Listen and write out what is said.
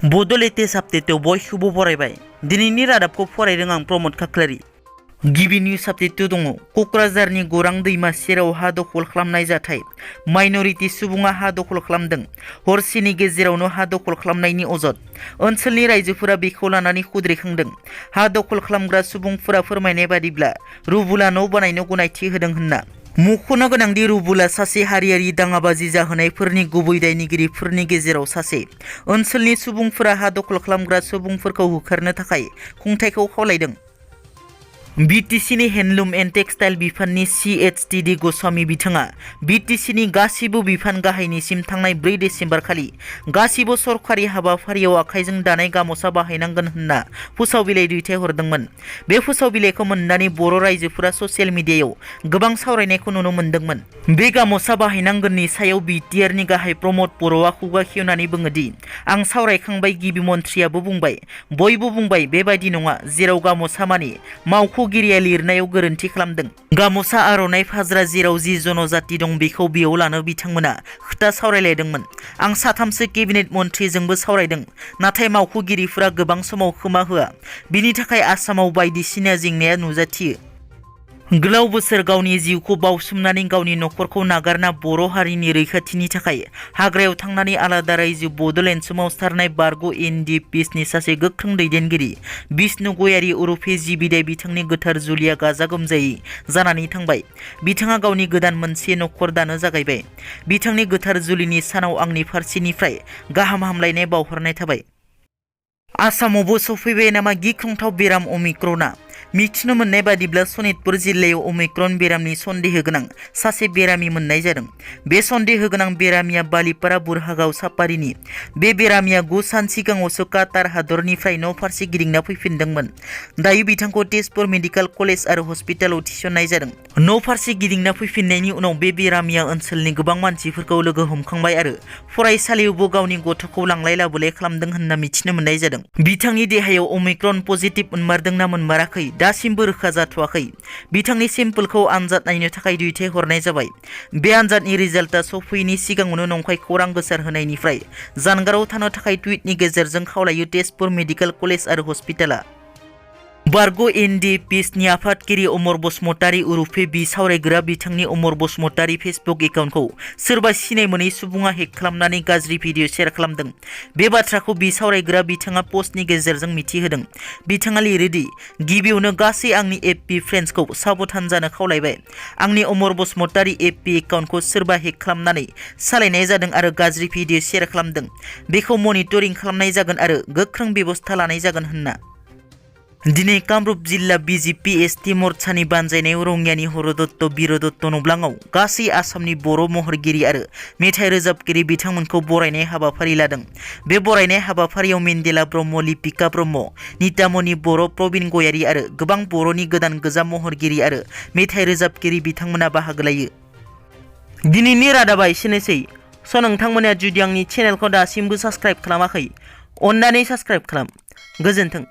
बड' लेटेस्ट आपडेटआव बयखौबो बरायबाय। दिनैनि रादाबखौ फरायदों आं प्रमद खाख्लारि। गिबि निउज आपडेट दङ। क'क्राझारनि गौरां दैमा सेराव हा दखल खालामनाय जाथाय। माइनरिटि सुबुङा हा दखल खालामदों। हरसेनि गेजेरावनो हा दखल खालामनायनि अजद। ओनसोलनि रायजोफोरा बेखौ लानानै खुद्रिखांदों। हा दखल खालामग्रा सुबुंफोरा फोरमायनाय बादिब्ला रुबुला न' बानायनो गनायथि होदों होनना। मख'नो गोनांदि रुबुला सासे हारियारि दाङाबाजि जाहोनायफोरनि गुबै दायनिगिरिफोरनि गेजेराव सासे। ओनसोलनि सुबुंफोरा हा दखल खालामग्रा सुबुंफोरखौ होखारनो थाखाय खुंथायखौ खावलायदों। बिटिसिनि हेन्डलुम एन्ड टेक्सटाइल बिफाननि CHTD गस्वामी बिथाङा बिटिसिनि गासिबो बिफान गाहायनिसिम थांनाय 4 डिसेम्बर खालि गासिबो सरखारि हाबाफारियाव आखाइजों दानाय गामसा बाहायनांगोन होनना फोसाव बिलाइ दैथायहरदोंमोन। बे फोसाव बिलाइखौ मोननानै बर' रायजोफोरा ससियेल मिडियायाव गोबां सावरायनायखौ नुनो मोन्दोंमोन। बे गामसा बाहायनांगोननि सायाव बिटिआरनि गाहाय प्रमद बर'आ खुगा खेवनानै बुङोदि आं सावरायखांबाय, गिबि मन्थ्रियाबो बुंबाय, बयबो बुंबाय बेबायदि नङा। जेराव गामसा माने मावख'गिरिया लिरनायाव गोरोन्थि खालामदों। गामसा आर'नाइ फाज्रा जेराव जि जनजाति दं बेखौ बेयाव लानो बिथांमोना खोथा सावरायलायदोंमोन। आं 3 केबिनेट मन्थ्रिजोंबो सावरायदों, नाथाय मावख'गिरिफोरा गोबां समाव खोमा होआ। बिनि थाखाय आसामाव बायदिसिना जेंनाया नुजाथियो। गोलाव बोसोर गावनि जिउखौ बावसोमनानै गावनि नखरखौ नागारना बर' हारिनि रैखाथिनि थाखाय हाग्रायाव थांनानै आलादा रायजो बड'लेण्ड सोमावसारनाय बारग' NDPनि सासे गोख्रों दैदेनगिरि बिष्णु गयारी उरुफे जि बिदाय बिथांनि गोथार जुलिया गाजा गोमजायै जानानै थांबाय। बिथाङा गावनि गोदान मोनसे नखर दानो जागायबाय। बिथांनि गोथार जुलिनि सानाव आंनि फारसेनिफ्राय गाहाम हामलायनाय बावहरनाय थाबाय। आसामावबो सफैबाय नामा गिख्रंथाव बेराम अमिक्रनआ? मिथिनो मोननाय बादिब्ला सनितपुर जिल्लायाव अमिक्रन बेरामनि सन्देह गोनां सासे बेरामि मोननाय जादों। बे सन्देह गोनां बेरामिया बालिपारा बुरहागाव सापारिनि। बे बेरामिया 9 सान सिगाङावसो काटार हादरनिफ्राय न' फारसे गिदिंना फैफिनदोंमोन। दायो बिथांखौ तेजपुर मेडिकेल कलेज आरो हस्पिटालाव थिसननाय जादों। न' फारसे गिदिंना फैफिननायनि उनाव बे बेरामिया ओनसोलनि गोबां मानसिफोरखौ लोगो हमखांबाय आरो फरायसालियावबो गावनि गथ'खौ लांलाय लाबोलाय खालामदों होनना मिथिनो मोननाय जादों। बिथांनि देहायाव अमिक्रन पजिटिभ मोनमारदोंना मोनमाराखै दासिमबो रोखा जाथ'वाखै। बिथांनि सेम्पोलखौ आनजाद नायनो थाखाय दैथायहरनाय जाबाय। बे आनजादनि रिजाल्टआ सफैयैनि सिगाङावनो नंखाय खौरां गोसारहोनायनिफ्राय जानगाराव थानो थाखाय टुइटनि गेजेरजों खावलायो तेजपुर मेडिकेल कलेज आरो हस्पिटाला। बारग' NDPनि आफादगिरि अमर बसुमतारी उरुफे बि सावरायग्रा बिथांनि अमर बसुमतारी फेसबुक एकाउन्टखौ सोरबा सिनाय मोनै सुबुङा हेक खालामनानै गाज्रि भिडिअ शेयार खालामदों। बे बाथ्राखौ बि सावरायग्रा बिथाङा पस्टनि गेजेरजों मिथिहोदों। बिथाङा लिरोदि गिबियावनो गासै आंनि FB फ्रेन्ड्सखौ साबधान जानो खावलायबाय। आंनि अमर बसुमतारी FB एकाउन्टखौ सोरबा हेक खालामनानै सालायनाय जादों आरो गाज्रि भिडिअ शेयार खालामदों। बेखौ मनिटरिं खालामनाय जागोन आरो गोख्रों बेबस्था लानाय जागोन होनना। दिनै कामरुप जिल्ला BJP ST मर्चानि बानजायनायाव रङियानि हरदत्त बिरदत्त नब्लाङाव गासै आसामनि बर' महरगिरि आरो मेथाइ रोजाबगिरि बिथांमोनखौ बरायनाय हाबाफारि लादों। बे बरायनाय हाबाफारियाव मेन्देला ब्रह्म, लिपिका ब्रह्म, नितामणि बर', प्रबिन गयारी आरो गोबां बर'नि गोदान गोजाम महरगिरि आरो मेथाइ रोजाबगिरि बिथांमोना बाहागो लायो। दिनैनि रादाबा एसेनोसै। नोंथांमोना जुदि आंनि चेनेलखौ दासिमबो साबस्क्राइब खालामाखै, अन्नानै साबस्क्राइब खालाम। गोजोन्थों।